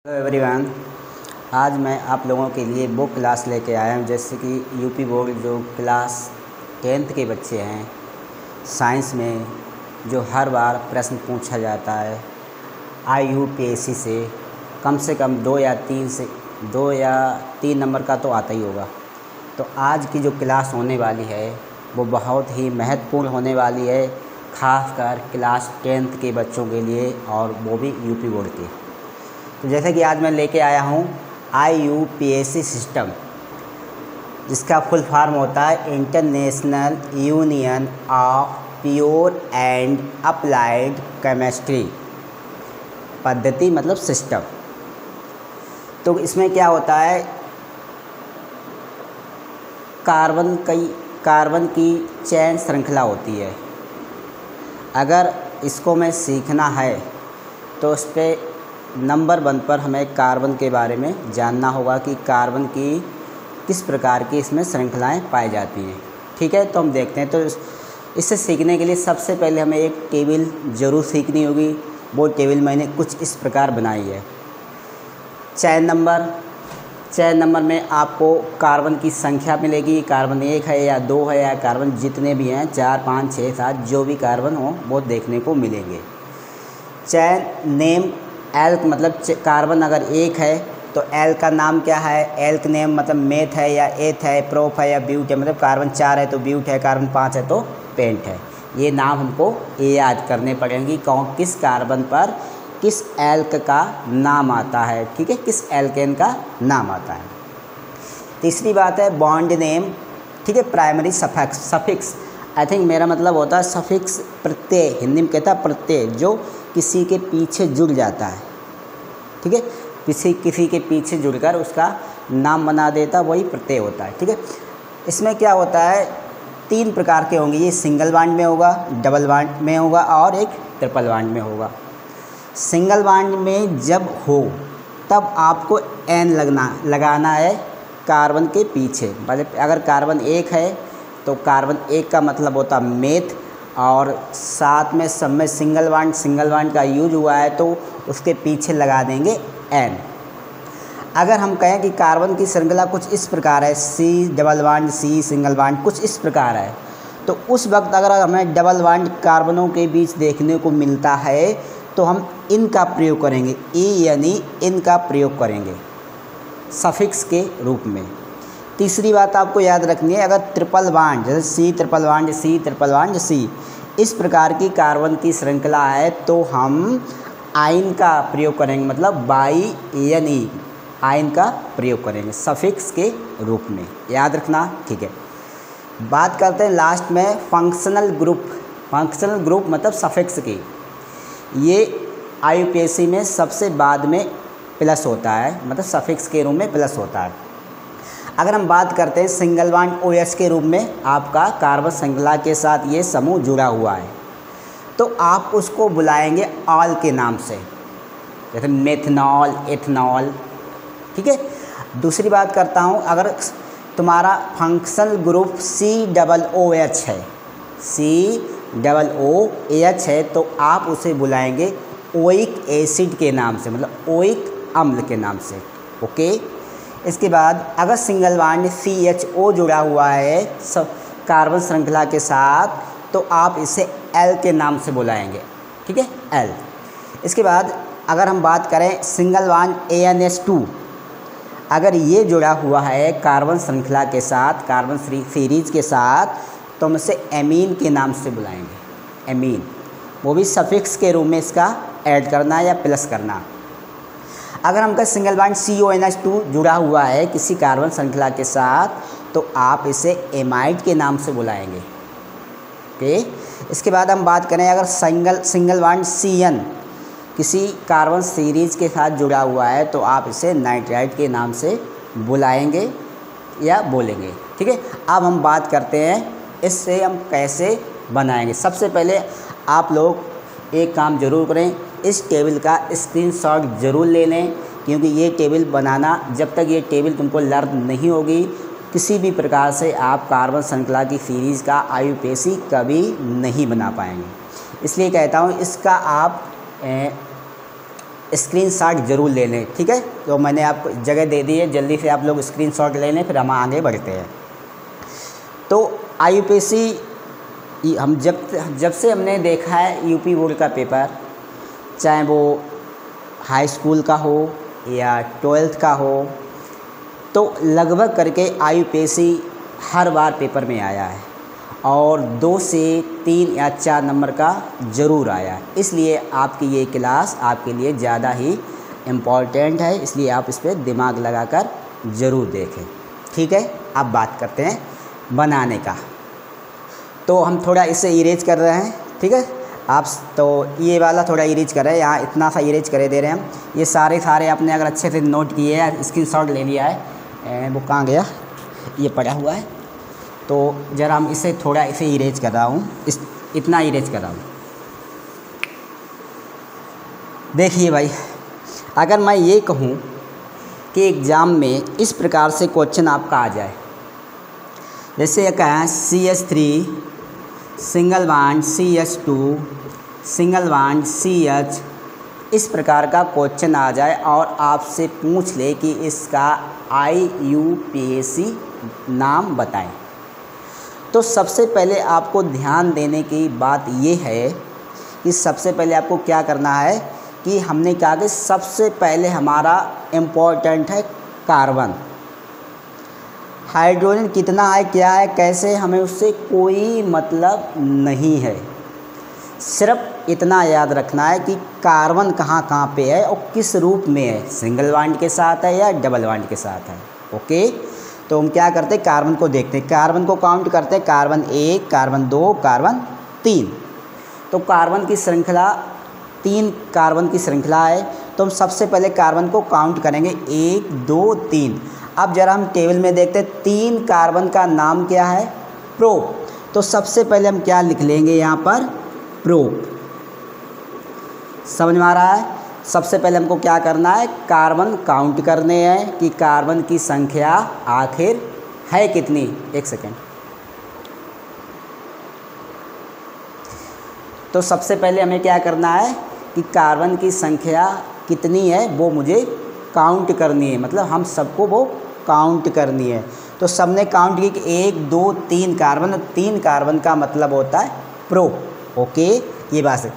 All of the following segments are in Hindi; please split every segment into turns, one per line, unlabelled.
हेलो एवरीवन, आज मैं आप लोगों के लिए वो क्लास लेके आया हूँ जैसे कि यूपी बोर्ड जो क्लास 10th के बच्चे हैं साइंस में जो हर बार प्रश्न पूछा जाता है IUPAC से कम 2 या 3 नंबर का तो आता ही होगा। तो आज की जो क्लास होने वाली है वो बहुत ही महत्वपूर्ण होने वाली है, ख़ासकर क्लास 10th के बच्चों के लिए और वो भी यूपी बोर्ड के। तो जैसे कि आज मैं लेके आया हूँ IUPAC सिस्टम, जिसका फुल फॉर्म होता है international union of pure and applied chemistry पद्धति, मतलब सिस्टम। तो इसमें क्या होता है, कार्बन की चैन श्रृंखला होती है। अगर इसको मैं सीखना है तो उस पर नंबर 1 पर हमें कार्बन के बारे में जानना होगा कि कार्बन की किस प्रकार की इसमें श्रृंखलाएं पाई जाती हैं। ठीक है, तो हम देखते हैं। तो इससे सीखने के लिए सबसे पहले हमें एक टेबल ज़रूर सीखनी होगी। वो टेबल मैंने कुछ इस प्रकार बनाई है। चैन नंबर में आपको कार्बन की संख्या मिलेगी, कार्बन 1 है या 2 है या कार्बन जितने भी हैं 4, 5, 6, 7 जो भी कार्बन हो वो देखने को मिलेंगे। चैन नेम एल्क, मतलब कार्बन अगर 1 है तो एल का नाम क्या है, एल्क नेम मतलब मेथ है या एथ है, प्रोप है या ब्यूट है, मतलब कार्बन 4 है तो ब्यूट है, कार्बन 5 है तो पेंट है। ये नाम हमको याद करने पड़ेंगे किस कार्बन पर किस एल्क का नाम आता है। ठीक है, किस एल्केन का नाम आता है। तीसरी बात है बॉन्ड नेम। ठीक है, प्राइमरी सफिक्स आई थिंक मेरा मतलब होता है सफिक्स, प्रत्यय, हिंदी में कहता है प्रत्यय, जो किसी के पीछे जुड़ जाता है। ठीक है, किसी के पीछे जुड़कर उसका नाम बना देता, वही प्रत्यय होता है। ठीक है, इसमें क्या होता है 3 प्रकार के होंगे। ये सिंगल बॉन्ड में होगा, डबल बॉन्ड में होगा और एक ट्रिपल बॉन्ड में होगा। सिंगल बॉन्ड में जब हो तब आपको N लगाना है कार्बन के पीछे। मतलब अगर कार्बन 1 है तो कार्बन 1 का मतलब होता मेथ, और साथ में सब में सिंगल बॉन्ड का यूज हुआ है तो उसके पीछे लगा देंगे N। अगर हम कहें कि कार्बन की श्रृंखला कुछ इस प्रकार है, C double bond, C single bond कुछ इस प्रकार है, तो उस वक्त अगर हमें डबल बॉन्ड कार्बनों के बीच देखने को मिलता है तो हम इन का प्रयोग करेंगे, E यानी इन का प्रयोग करेंगे सफिक्स के रूप में। तीसरी बात आपको याद रखनी है, अगर ट्रिपल बॉन्ड जैसे C ट्रिपल बॉन्ड C इस प्रकार की कार्बन की श्रृंखला है तो हम आइन का प्रयोग करेंगे, मतलब बाई यानी आइन का प्रयोग करेंगे सफिक्स के रूप में, याद रखना। ठीक है, बात करते हैं लास्ट में फंक्शनल ग्रुप मतलब सफिक्स की। ये IUPAC में सबसे बाद में प्लस होता है, मतलब सफिक्स के रूप में प्लस होता है। अगर हम बात करते हैं सिंगल बॉन्ड OH के रूप में, आपका कार्बन श्रृंखला के साथ ये समूह जुड़ा हुआ है तो आप उसको बुलाएंगे ऑल के नाम से, जैसे मेथनॉल, एथनॉल। ठीक है, दूसरी बात करता हूँ, अगर तुम्हारा फंक्शनल ग्रुप COOH है तो आप उसे बुलाएंगे ओइक एसिड के नाम से, मतलब ओइक अम्ल के नाम से। ओके, इसके बाद अगर सिंगल बॉन्ड CHO जुड़ा हुआ है कार्बन श्रृंखला के साथ तो आप इसे L के नाम से बुलाएंगे। ठीक है, L। इसके बाद अगर हम बात करें सिंगल बॉन्ड ANH2, अगर ये जुड़ा हुआ है कार्बन श्रृंखला के साथ, कार्बन सीरीज के साथ, तो हम इसे एमीन के नाम से बुलाएंगे, एमीन। वो भी सफिक्स के रूप में इसका ऐड करना या प्लस करना। अगर हमका सिंगल बॉन्ड CONH2 जुड़ा हुआ है किसी कार्बन श्रृंखला के साथ तो आप इसे एमाइड के नाम से बुलाएंगे। ओके, इसके बाद हम बात करें अगर सिंगल बॉन्ड CN किसी कार्बन सीरीज के साथ जुड़ा हुआ है तो आप इसे नाइट्राइड के नाम से बुलाएंगे या बोलेंगे। ठीक है, अब हम बात करते हैं इससे हम कैसे बनाएंगे। सबसे पहले आप लोग एक काम ज़रूर करें, इस टेबल का स्क्रीनशॉट ज़रूर ले लें, क्योंकि ये टेबल बनाना, जब तक ये टेबल तुमको लर्न नहीं होगी किसी भी प्रकार से आप कार्बन श्रृंखला की सीरीज़ का IUPAC कभी नहीं बना पाएंगे। इसलिए कहता हूँ इसका आप स्क्रीनशॉट ज़रूर ले लें, ठीक है। तो मैंने आपको जगह दे दी है, जल्दी से आप लोग स्क्रीनशॉट ले लें, फिर हम आगे बढ़ते हैं। तो IUPAC हम जब से हमने देखा है यूपी बोर्ड का पेपर, चाहे वो हाई स्कूल का हो या 12th का हो, तो लगभग करके IUPAC हर बार पेपर में आया है और 2 से 3 या 4 नंबर का ज़रूर आया है। इसलिए आपकी ये क्लास आपके लिए ज़्यादा ही इम्पॉर्टेंट है, इसलिए आप इस पर दिमाग लगाकर ज़रूर देखें, ठीक है। अब बात करते हैं बनाने का। तो हम थोड़ा इसे इरेज कर रहे हैं, ठीक है। आप तो ये वाला थोड़ा इरेज कर रहे हैं, यहाँ इतना सा इरेज करे दे रहे हैं हम। ये सारे आपने अगर अच्छे से नोट किए हैं, स्क्रीनशॉट ले लिया है, वो कहाँ गया, ये पड़ा हुआ है। तो ज़रा हम इसे थोड़ा इसे इरेज कर रहा हूँ, इतना इरेज कर रहा हूँ। देखिए भाई, अगर मैं ये कहूँ कि एग्ज़ाम में इस प्रकार से क्वेश्चन आपका आ जाए, जैसे एक है CH3 single bond CH2 single bond CH, इस प्रकार का क्वेश्चन आ जाए और आपसे पूछ ले कि इसका IUPAC नाम बताएं, तो सबसे पहले आपको ध्यान देने की बात ये है कि सबसे पहले आपको क्या करना है कि हमने कहा कि सबसे पहले हमारा इम्पोर्टेंट है कार्बन। हाइड्रोजन कितना है, क्या है, कैसे, हमें उससे कोई मतलब नहीं है। सिर्फ इतना याद रखना है कि कार्बन कहाँ कहाँ पे है और किस रूप में है, सिंगल बॉन्ड के साथ है या डबल बॉन्ड के साथ है। ओके, तो हम क्या करते हैं, कार्बन को देखते हैं, कार्बन को काउंट करते हैं, कार्बन 1, कार्बन 2, कार्बन 3। तो कार्बन की श्रृंखला 3 कार्बन की श्रृंखला है, तो हम सबसे पहले कार्बन को काउंट करेंगे 1, 2, 3। अब जरा हम टेबल में देखते हैं 3 कार्बन का नाम क्या है, प्रोप। तो सबसे पहले हम क्या लिख लेंगे यहाँ पर, प्रोप। समझ में आ रहा है। सबसे पहले हमको क्या करना है, कार्बन काउंट करने हैं कि कार्बन की संख्या आखिर है कितनी। एक सेकेंड। तो सबसे पहले हमें क्या करना है कि कार्बन की संख्या कितनी है वो मुझे काउंट करनी है, मतलब हम सबको वो काउंट करनी है। तो सबने काउंट की कि 1, 2, 3 कार्बन, 3 कार्बन का मतलब होता है प्रोप। ओके, ये बात है।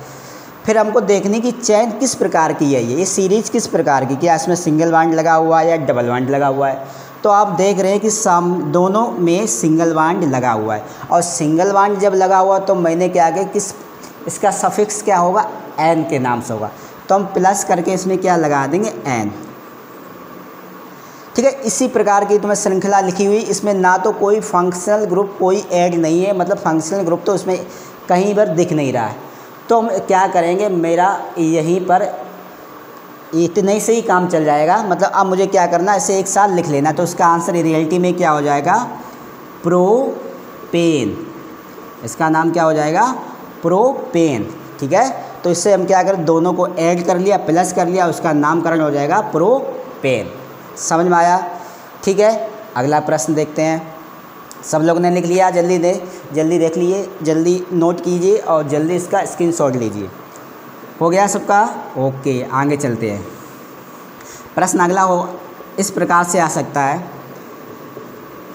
फिर हमको देखने की चेन किस प्रकार की है, ये सीरीज किस प्रकार की, क्या इसमें सिंगल बॉन्ड लगा हुआ है या डबल बॉन्ड लगा हुआ है। तो आप देख रहे हैं कि दोनों में सिंगल बॉन्ड लगा हुआ है, और सिंगल बॉन्ड जब लगा हुआ तो मैंने क्या किया कि इसका सफिक्स क्या होगा, एन के नाम से होगा। तो हम प्लस करके इसमें क्या लगा देंगे, एन। ठीक है, इसी प्रकार की तुम्हें श्रृंखला लिखी हुई, इसमें ना तो कोई फंक्शनल ग्रुप कोई ऐड नहीं है, मतलब फंक्शनल ग्रुप तो इसमें कहीं पर दिख नहीं रहा है। तो हम क्या करेंगे, मेरा यहीं पर इतने से ही काम चल जाएगा। मतलब अब मुझे क्या करना है, इसे एक साथ लिख लेना। तो इसका आंसर रियलिटी में क्या हो जाएगा, प्रोपेन। इसका नाम क्या हो जाएगा, प्रोपेन। ठीक है, तो इससे हम क्या करें, दोनों को ऐड कर लिया, प्लस कर लिया, उसका नामकरण हो जाएगा प्रोपेन। समझ में आया। ठीक है, अगला प्रश्न देखते हैं। सब लोगों ने लिख लिया, जल्दी देख लिए, जल्दी नोट कीजिए और जल्दी इसका स्क्रीनशॉट लीजिए। हो गया सबका, ओके, आगे चलते हैं। प्रश्न अगला हो इस प्रकार से आ सकता है,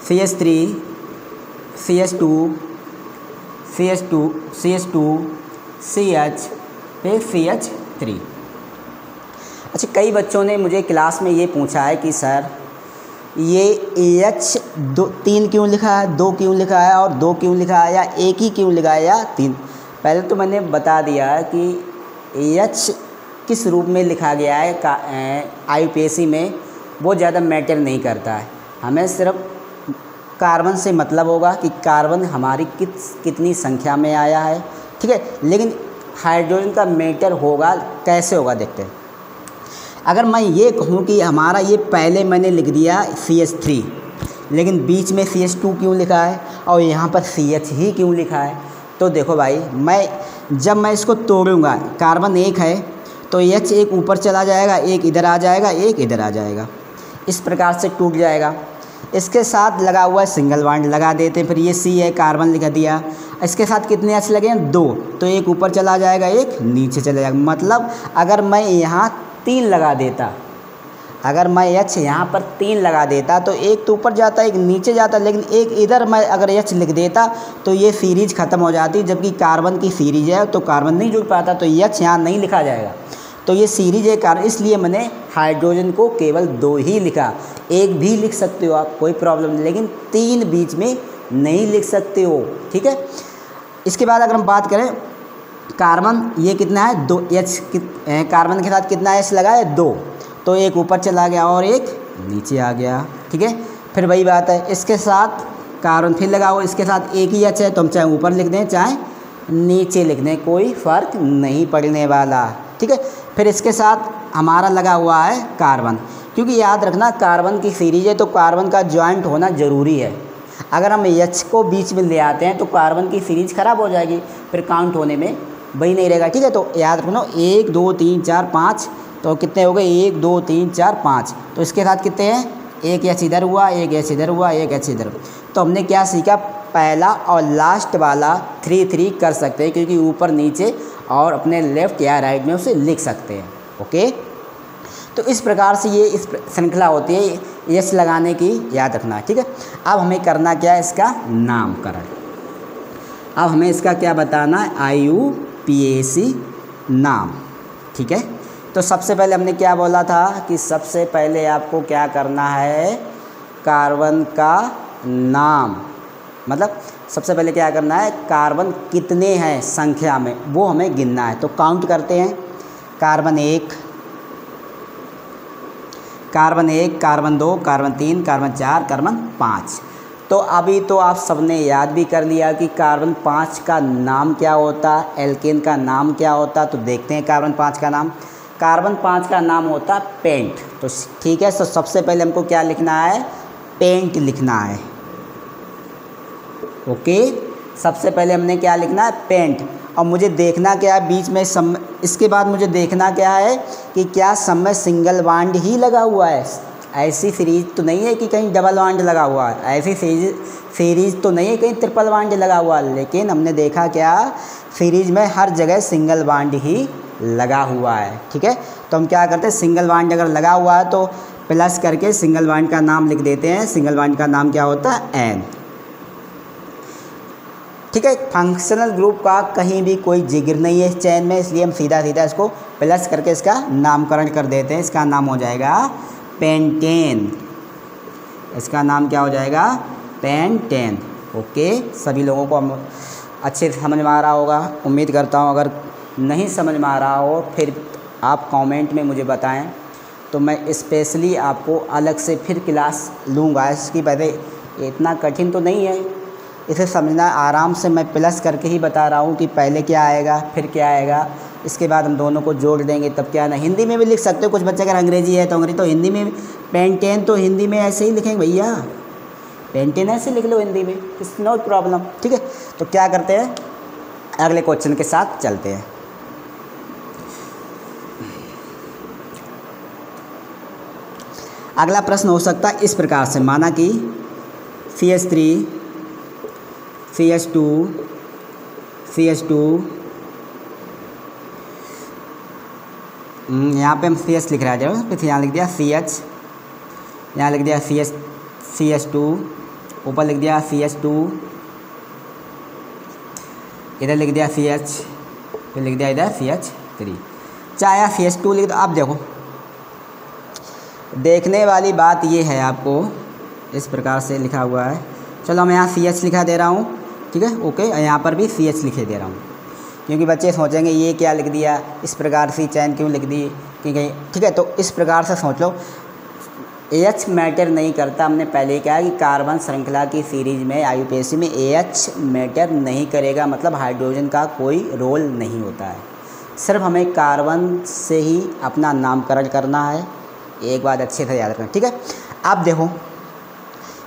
CH3 CH2 CH2 CH2 CH फिर CH3। अच्छा, कई बच्चों ने मुझे क्लास में ये पूछा है कि सर ये AH 3 क्यों लिखा है, 2 क्यों लिखा है और 2 क्यों लिखा है, या एक ही क्यों लिखा है या 3। पहले तो मैंने बता दिया कि AH किस रूप में लिखा गया है IUPAC में, वो ज़्यादा मैटर नहीं करता है। हमें सिर्फ कार्बन से मतलब होगा कि कार्बन हमारी कितनी संख्या में आया है। ठीक है, लेकिन हाइड्रोजन का मैटर होगा, कैसे होगा देखते हैं। अगर मैं ये कहूँ कि हमारा ये पहले मैंने लिख दिया CH3, लेकिन बीच में CH2 क्यों लिखा है और यहाँ पर CH ही क्यों लिखा है, तो देखो भाई, जब मैं इसको तोड़ूंगा, कार्बन 1 है तो H एक ऊपर चला जाएगा, एक इधर आ जाएगा, एक इधर आ जाएगा, इस प्रकार से टूट जाएगा। इसके साथ लगा हुआ है सिंगल बॉन्ड लगा देते, फिर ये C है, कार्बन लिखा दिया, इसके साथ कितने H लगे हैं, 2, तो एक ऊपर चला जाएगा, एक नीचे चला जाएगा। मतलब अगर मैं यहाँ 3 लगा देता, अगर मैं H यहाँ पर 3 लगा देता तो एक तो ऊपर जाता एक नीचे जाता, लेकिन एक इधर मैं अगर H लिख देता तो ये सीरीज ख़त्म हो जाती, जबकि कार्बन की सीरीज है तो कार्बन नहीं जुड़ पाता, तो H यहाँ नहीं लिखा जाएगा। तो ये सीरीज है कार्बन, इसलिए मैंने हाइड्रोजन को केवल 2 ही लिखा। एक भी लिख सकते हो आप, कोई प्रॉब्लम नहीं, लेकिन 3 बीच में नहीं लिख सकते हो, ठीक है। इसके बाद अगर हम बात करें कार्बन, ये कितना है 2 H, कार्बन के साथ कितना H लगा है 2, तो एक ऊपर चला गया और एक नीचे आ गया, ठीक है। फिर वही बात है, इसके साथ कार्बन फिर लगा हुआ, इसके साथ एक ही H है, तो हम चाहे ऊपर लिख दें चाहे नीचे लिख दें, कोई फ़र्क नहीं पड़ने वाला, ठीक है। फिर इसके साथ हमारा लगा हुआ है कार्बन, क्योंकि याद रखना कार्बन की सीरीज है तो कार्बन का जॉइंट होना ज़रूरी है। अगर हम H को बीच में ले आते हैं तो कार्बन की सीरीज ख़राब हो जाएगी, फिर काउंट होने में वही नहीं रहेगा, ठीक है। तो याद रखना 1 2 3 4 5, तो कितने हो गए 1 2 3 4 5, तो इसके साथ कितने हैं, एक H इधर हुआ, एक H इधर हुआ, एक H इधर। तो हमने क्या सीखा, पहला और लास्ट वाला 3 3 कर सकते हैं, क्योंकि ऊपर नीचे और अपने लेफ़्ट या राइट में उसे लिख सकते हैं, ओके। तो इस प्रकार से ये इस श्रृंखला होती है H लगाने की, याद रखना, ठीक है। अब हमें करना क्या है, इसका नामकरण। अब हमें इसका क्या बताना है, IUPAC नाम, ठीक है। तो सबसे पहले हमने क्या बोला था कि सबसे पहले आपको क्या करना है, कार्बन का नाम, मतलब सबसे पहले क्या करना है, कार्बन कितने हैं संख्या में वो हमें गिनना है। तो काउंट करते हैं, carbon 1, carbon 1, carbon 2, carbon 3, carbon 4, carbon 5। तो अभी तो आप सबने याद भी कर लिया कि कार्बन 5 का नाम क्या होता, एल्केन का नाम क्या होता। तो देखते हैं कार्बन 5 का नाम। कार्बन 5 का नाम होता पेंट। तो ठीक है, तो सबसे पहले हमको क्या लिखना है, पेंट लिखना है, ओके। सबसे पहले हमने क्या लिखना है, पेंट। और मुझे देखना क्या है बीच में इसके बाद मुझे देखना क्या है कि क्या सब में सिंगल बॉन्ड ही लगा हुआ है। ऐसी सीरीज तो नहीं है कि कहीं डबल बॉन्ड लगा हुआ है, ऐसी सीरीज तो नहीं है कहीं ट्रिपल बॉन्ड लगा हुआ है। लेकिन हमने देखा क्या, सीरीज में हर जगह सिंगल बॉन्ड ही लगा हुआ है, ठीक है। तो हम क्या करते हैं, सिंगल बॉन्ड अगर लगा हुआ है तो प्लस करके सिंगल बॉन्ड का नाम लिख देते हैं। सिंगल बॉन्ड का नाम क्या होता है, N, ठीक है। फंक्शनल ग्रुप का कहीं भी कोई जिक्र नहीं है इस चेन में, इसलिए हम सीधा सीधा इसको प्लस करके इसका नामकरण कर देते हैं। इसका नाम हो जाएगा पेंटेन, इसका नाम क्या हो जाएगा, पेंटेन, ओके। सभी लोगों को अच्छे से समझ में आ रहा होगा, उम्मीद करता हूँ। अगर नहीं समझ में आ रहा हो फिर आप कमेंट में मुझे बताएं, तो मैं स्पेशली आपको अलग से फिर क्लास लूँगा इसकी। पहले इतना कठिन तो नहीं है, इसे समझना आराम से मैं प्लस करके ही बता रहा हूँ कि पहले क्या आएगा फिर क्या आएगा, इसके बाद हम दोनों को जोड़ देंगे तब क्या ना। हिंदी में भी लिख सकते हो, कुछ बच्चे अगर अंग्रेजी है तो अंग्रेजी, तो हिंदी में पेंटेन तो हिंदी में ऐसे ही लिखेंगे भैया, पेंटेन ऐसे लिख लो हिंदी में, इट्स नो प्रॉब्लम, ठीक है। तो क्या करते हैं, अगले क्वेश्चन के साथ चलते हैं। अगला प्रश्न हो सकता है इस प्रकार से, माना कि CH3 CH2 CH2, यहाँ पे हम CH लिख रहा है, जब फिर यहाँ लिख दिया CH, यहाँ लिख दिया CH2, ऊपर लिख दिया CH2, इधर लिख दिया CH, फिर लिख दिया इधर CH3, चाहे CH2 लिख दो। अब देखो, देखने वाली बात ये है, आपको इस प्रकार से लिखा हुआ है। चलो मैं यहाँ CH लिखा दे रहा हूँ, ठीक है, ओके। यहाँ पर भी CH लिखे दे रहा हूँ, क्योंकि बच्चे सोचेंगे ये क्या लिख दिया, इस प्रकार से चैन क्यों लिख दी, ठीक है। तो इस प्रकार से सोच लो, AH मैटर नहीं करता। हमने पहले कहा कि कार्बन श्रृंखला की सीरीज में IUPAC में AH मैटर नहीं करेगा, मतलब हाइड्रोजन का कोई रोल नहीं होता है। सिर्फ हमें कार्बन से ही अपना नामकरण करना है, एक बात अच्छे से याद रखना, ठीक है। अब देखो,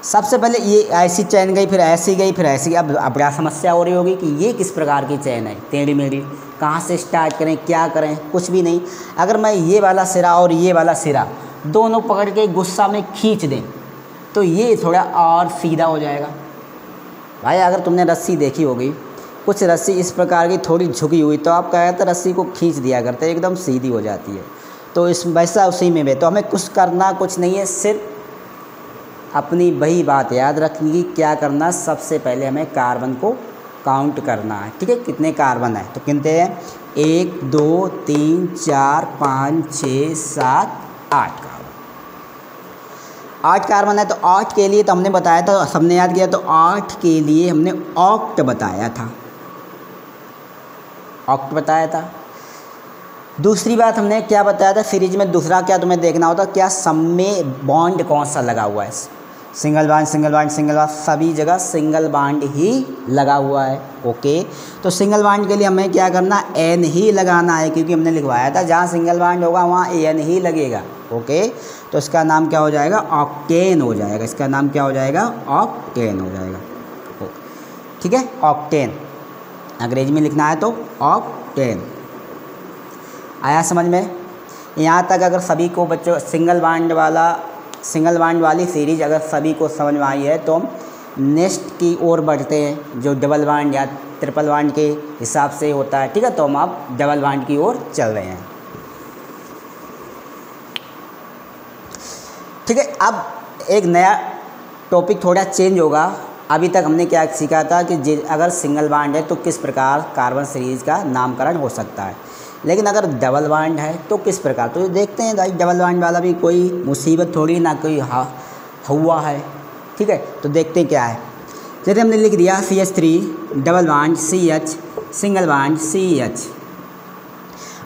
सबसे पहले ये ऐसी चैन गई, फिर ऐसी गई, फिर ऐसी। अब बड़ा समस्या हो रही होगी कि ये किस प्रकार की चैन है, टेढ़ी मेढ़ी, कहाँ से स्टार्ट करें, क्या करें, कुछ भी नहीं। अगर मैं ये वाला सिरा और ये वाला सिरा दोनों पकड़ के गुस्सा में खींच दें तो ये थोड़ा और सीधा हो जाएगा। भाई अगर तुमने रस्सी देखी होगी, कुछ रस्सी इस प्रकार की थोड़ी झुकी हुई, तो आप क्या कहते हैं, रस्सी को खींच दिया करते, एकदम सीधी हो जाती है। तो इस वैसा उसी में भी तो हमें कुछ करना कुछ नहीं है, सिर्फ अपनी वही बात याद रखनी, क्या करना, सबसे पहले हमें कार्बन को काउंट करना है। ठीक है, कितने कार्बन है तो गिनते हैं 1 2 3 4 5 6 7 8 कार्बन। 8 कार्बन है तो 8 के लिए तो हमने बताया था, सबने याद किया, तो 8 के लिए हमने ऑक्ट बताया था, ऑक्ट बताया था। दूसरी बात हमने क्या बताया था सीरीज में, दूसरा क्या तुम्हें देखना होता, क्या सब में बॉन्ड कौन सा लगा हुआ है, single bond single bond single bond, सभी जगह सिंगल बॉन्ड ही लगा हुआ है। ओके, तो सिंगल बॉन्ड के लिए हमें क्या करना, एन ही लगाना है, क्योंकि हमने लिखवाया था जहाँ सिंगल बॉन्ड होगा वहाँ एन ही लगेगा। ओके, तो इसका नाम क्या हो जाएगा, ऑक्टेन हो जाएगा, इसका नाम क्या हो जाएगा, ऑक्टेन हो जाएगा। ठीक है, ऑक्टेन अंग्रेजी में लिखना है तो ऑक्टेन। आया समझ में? यहाँ तक अगर सभी को बच्चों सिंगल बॉन्ड वाली सीरीज अगर सभी को समझ में आई है तो हम नेक्स्ट की ओर बढ़ते हैं, जो डबल बॉन्ड या ट्रिपल बॉन्ड के हिसाब से होता है। ठीक है, तो हम अब डबल बॉन्ड की ओर चल रहे हैं। ठीक है, अब एक नया टॉपिक थोड़ा चेंज होगा। अभी तक हमने क्या सीखा था कि अगर सिंगल बॉन्ड है तो किस प्रकार कार्बन सीरीज का नामकरण हो सकता है, लेकिन अगर डबल बॉन्ड है तो किस प्रकार, तो देखते हैं भाई डबल बॉन्ड वाला भी कोई मुसीबत थोड़ी ना कोई हुआ है। ठीक है, तो देखते हैं क्या है। जैसे हमने लिख दिया CH3 double bond CH single bond CH।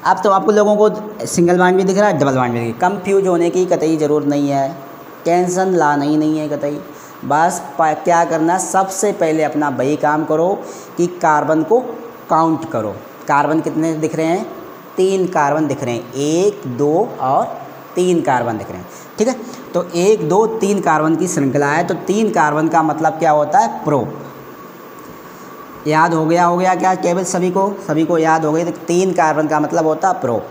अब तो आपको लोगों को सिंगल बॉन्ड भी दिख रहा है, डबल बॉन्ड भी दिख रहा है, कंफ्यूज होने की कतई ज़रूरत नहीं है, टेंशन लाना ही नहीं है कतई। बस क्या करना, सबसे पहले अपना वही काम करो कि कार्बन को काउंट करो। कार्बन कितने दिख रहे हैं, 3 कार्बन दिख रहे हैं, 1 2 और 3 कार्बन दिख रहे हैं। ठीक है, तो 1 2 3 कार्बन की श्रृंखला है, तो 3 कार्बन का मतलब क्या होता है, प्रोप। याद हो गया क्या केवल सभी को याद हो गई, तो 3 कार्बन का मतलब होता है प्रोप।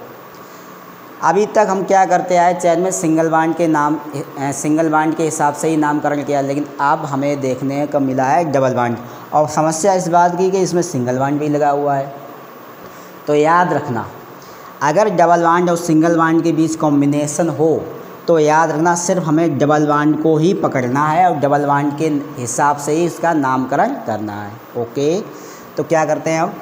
अभी तक हम क्या करते आए चैन में, सिंगल बॉन्ड के हिसाब से ही नामकरण किया, लेकिन अब हमें देखने को मिला है डबल बॉन्ड, और समस्या इस बात की कि इसमें सिंगल बॉन्ड भी लगा हुआ है। तो याद रखना, अगर डबल बॉन्ड और सिंगल बॉन्ड के बीच कॉम्बिनेशन हो तो याद रखना सिर्फ हमें डबल बॉन्ड को ही पकड़ना है और डबल बॉन्ड के हिसाब से ही इसका नामकरण करना है। ओके, तो क्या करते हैं अब,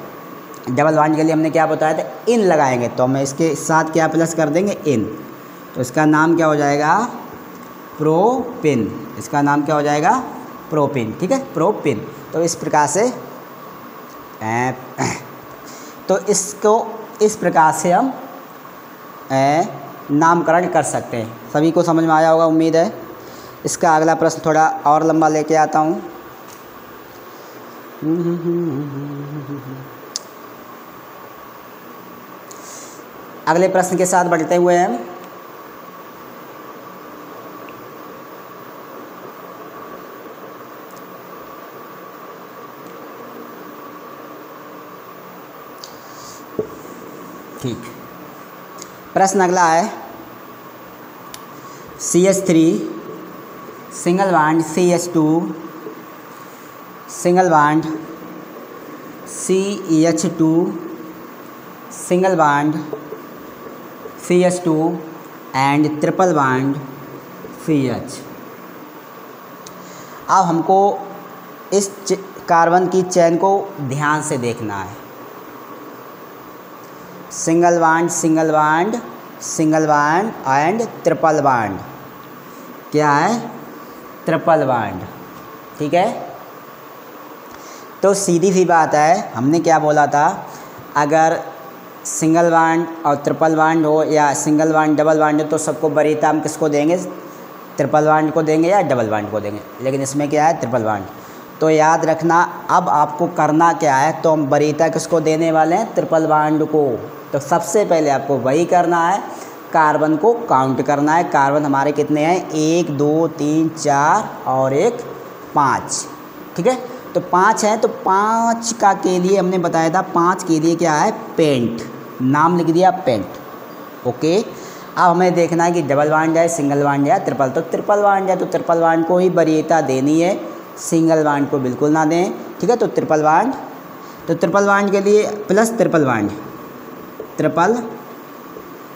डबल बॉन्ड के लिए हमने क्या बताया था, इन लगाएंगे, तो हम इसके साथ क्या प्लस कर देंगे, इन, तो इसका नाम क्या हो जाएगा, प्रोपिन। इसका नाम क्या हो जाएगा, प्रोपिन। ठीक है, प्रोपिन। तो इस प्रकार से तो इसको इस प्रकार से हम नामकरण कर सकते हैं। सभी को समझ में आया होगा उम्मीद है। इसका अगला प्रश्न थोड़ा और लंबा लेके आता हूँ। अगले प्रश्न के साथ बढ़ते हुए हैं, ठीक, प्रश्न अगला है CH3 single bond CH2 single bond CH2 single bond CH2 and triple bond CH। अब हमको इस कार्बन की चेन को ध्यान से देखना है। Single bond single bond single bond and triple bond, क्या है, ट्रिपल बॉन्ड। ठीक है, तो सीधी सी बात है, हमने क्या बोला था, अगर सिंगल बॉन्ड और ट्रिपल बॉन्ड हो या सिंगल बॉन्ड डबल बॉन्ड हो तो सबको वरीयता हम किसको देंगे, ट्रिपल बॉन्ड को देंगे या डबल बॉन्ड को देंगे, लेकिन इसमें क्या है, ट्रिपल बॉन्ड। तो याद रखना अब आपको करना क्या है, तो हम वरीयता किसको देने वाले हैं, ट्रिपल बॉन्ड को। तो सबसे पहले आपको वही करना है, कार्बन को काउंट करना है। कार्बन हमारे कितने हैं, 1 2 3 4 और 1 5। ठीक है, तो 5 है, तो 5 का के लिए हमने बताया था, 5 के लिए क्या है, पेंट, नाम लिख दिया पेंट। ओके, अब हमें देखना है कि डबल बॉन्ड है, सिंगल बॉन्ड है, ट्रिपल, तो ट्रिपल बॉन्ड है तो ट्रिपल बॉन्ड को ही वरीयता देनी है, सिंगल बॉन्ड को बिल्कुल ना दें। ठीक है, तो ट्रिपल बॉन्ड, तो ट्रिपल बॉन्ड के लिए plus triple bond, triple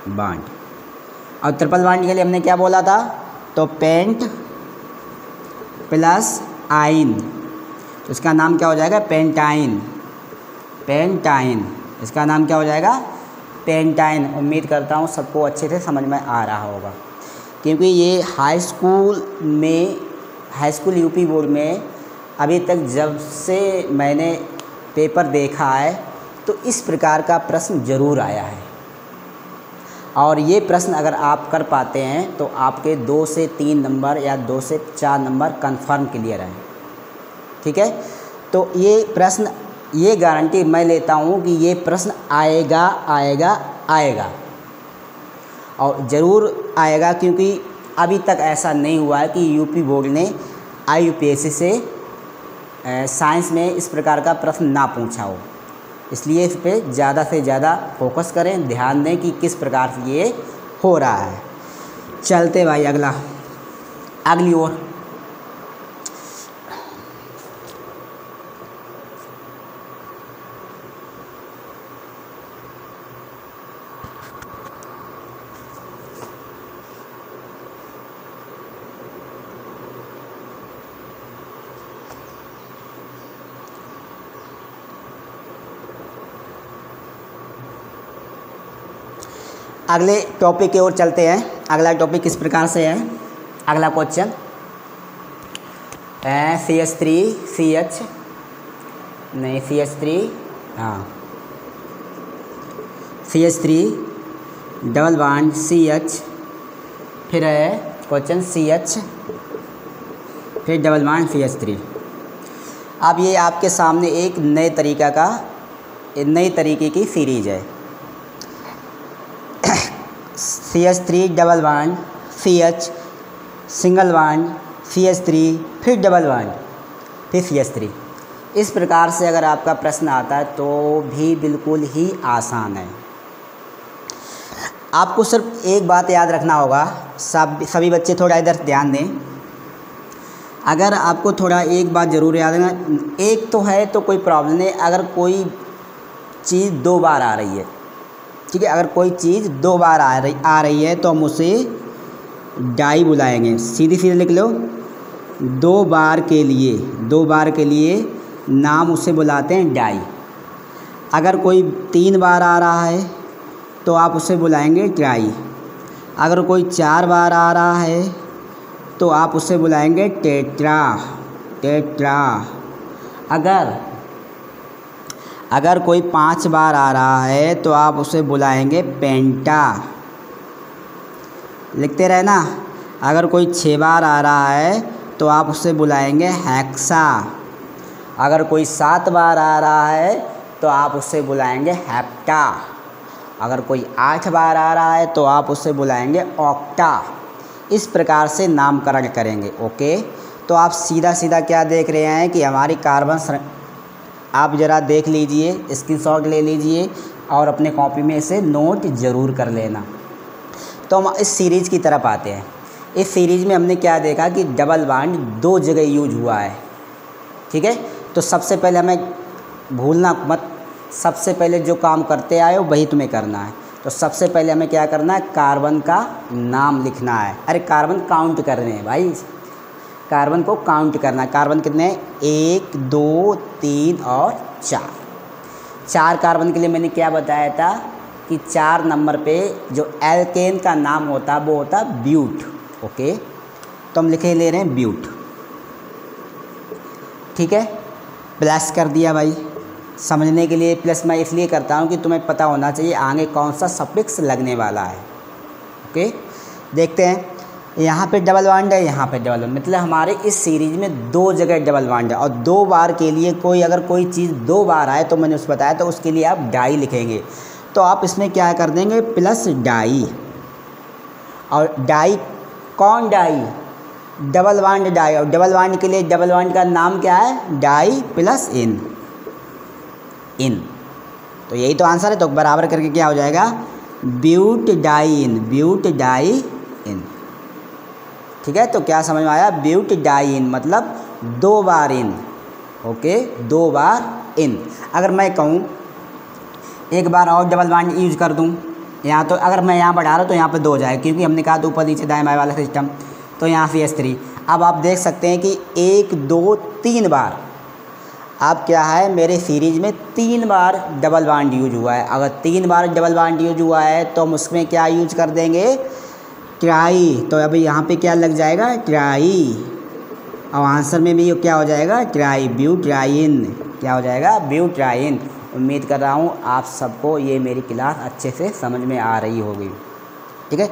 bond. और ट्रिपल बॉन्ड के लिए हमने क्या बोला था, तो पेंट प्लस आइन, तो इसका नाम क्या हो जाएगा, पेंटाइन। पेंटाइन, इसका नाम क्या हो जाएगा, पेंटाइन। उम्मीद करता हूँ सबको अच्छे से समझ में आ रहा होगा, क्योंकि ये हाई स्कूल यूपी बोर्ड में अभी तक जब से मैंने पेपर देखा है तो इस प्रकार का प्रश्न ज़रूर आया है। और ये प्रश्न अगर आप कर पाते हैं तो आपके 2 से 3 नंबर या 2 से 4 नंबर कंफर्म क्लियर हैं। ठीक है, तो ये प्रश्न, ये गारंटी मैं लेता हूँ कि ये प्रश्न आएगा आएगा आएगा और ज़रूर आएगा, क्योंकि अभी तक ऐसा नहीं हुआ है कि यूपी बोर्ड ने IUPAC से साइंस में इस प्रकार का प्रश्न ना पूछा हो। इसलिए इस पे ज़्यादा से ज़्यादा फोकस करें, ध्यान दें कि किस प्रकार से ये हो रहा है। चलते भाई अगली ओर। अगले टॉपिक की ओर चलते हैं। अगला टॉपिक किस प्रकार से है, अगला question CH3 double bond CH, फिर है क्वेश्चन CH, फिर डबल बॉन्ड CH3। अब ये आपके सामने एक नए तरीके की सीरीज है। CH3 double bond CH, single bond CH3, फिर डबल बॉन्ड, फिर CH3। इस प्रकार से अगर आपका प्रश्न आता है तो भी बिल्कुल ही आसान है। आपको सिर्फ एक बात याद रखना होगा, सभी बच्चे थोड़ा इधर ध्यान दें। अगर आपको थोड़ा एक बात ज़रूर याद रखना, एक तो है तो कोई प्रॉब्लम नहीं, अगर कोई चीज़ 2 बार आ रही है, ठीक है, अगर कोई चीज़ 2 बार आ रही है तो हम उसे डाई बुलाएंगे। सीधी सीधी लिख लो, 2 बार के लिए नाम उसे बुलाते हैं डाई। अगर कोई 3 बार आ रहा है तो आप उसे बुलाएंगे ट्राई। अगर कोई 4 बार आ रहा है तो आप उसे बुलाएंगे टेट्रा। अगर कोई 5 बार आ रहा है तो आप उसे बुलाएंगे पेंटा। लिखते रहे ना। अगर कोई 6 बार आ रहा है तो आप उसे बुलाएंगे हेक्सा। अगर कोई 7 बार आ रहा है तो आप उसे बुलाएंगे हेप्टा। अगर कोई 8 बार आ रहा है तो आप उसे बुलाएंगे ऑक्टा। इस प्रकार से नामकरण करेंगे। ओके, तो आप सीधा सीधा क्या देख रहे हैं कि हमारी कार्बन, आप ज़रा देख लीजिए, स्क्रीनशॉट ले लीजिए और अपने कॉपी में इसे नोट ज़रूर कर लेना। तो हम इस सीरीज़ की तरफ आते हैं। इस सीरीज़ में हमने क्या देखा कि डबल बॉन्ड 2 जगह यूज हुआ है। ठीक है, तो सबसे पहले हमें भूलना मत, सबसे पहले जो काम करते आए हो वही तुम्हें करना है। तो सबसे पहले हमें क्या करना है, कार्बन का नाम लिखना है। अरे कार्बन काउंट करने हैं भाई, कार्बन को काउंट करना है। कार्बन कितने हैं, 1 2 3 और 4। 4 कार्बन के लिए मैंने क्या बताया था कि 4 नंबर पे जो एल्केन का नाम होता वो होता ब्यूट। ओके, तो हम ले रहे हैं ब्यूट। ठीक है, प्लस कर दिया भाई। समझने के लिए प्लस मैं इसलिए करता हूँ कि तुम्हें पता होना चाहिए आगे कौन सा सफिक्स लगने वाला है। ओके, देखते हैं। यहाँ पे डबल बॉन्ड है, यहाँ पे डबल बॉन्ड, मतलब हमारे इस सीरीज़ में 2 जगह डबल बॉन्ड है। और 2 बार के लिए अगर कोई चीज़ 2 बार आए तो मैंने उसको बताया, तो उसके लिए आप डाई लिखेंगे। तो आप इसमें क्या कर देंगे, प्लस डाई। और डाई, कौन डाई, डबल बॉन्ड डाई। और डबल बॉन्ड के लिए डबल बॉन्ड का नाम क्या है, डाई प्लस इन। तो यही तो आंसर है। तो बराबर करके क्या हो जाएगा, ब्यूट डाई इन। ठीक है, तो क्या समझ में आया, ब्यूट डाई इन मतलब 2 बार इन। ओके, 2 बार इन। अगर मैं कहूँ एक बार और डबल बॉन्ड यूज कर दूँ, यहाँ तो अगर मैं यहाँ बढ़ा रहा हूँ तो यहाँ पे 2 हो जाएगा, क्योंकि हमने कहा था ऊपर नीचे दाएं बाएं वाला सिस्टम, तो यहाँ CH3। अब आप देख सकते हैं कि 1 2 3 बार अब क्या है, मेरे सीरीज़ में 3 बार डबल बॉन्ड यूज हुआ है। अगर 3 बार डबल बॉन्ड यूज हुआ है तो हम उसमें क्या यूज कर देंगे, ट्राई। तो अभी यहाँ पे क्या लग जाएगा, ट्राई। और आंसर में भी क्या हो जाएगा, ट्राई ब्यूट्राइन। क्या हो जाएगा, ब्यूट्राइन। उम्मीद कर रहा हूँ आप सबको ये मेरी क्लास अच्छे से समझ में आ रही होगी। ठीक है,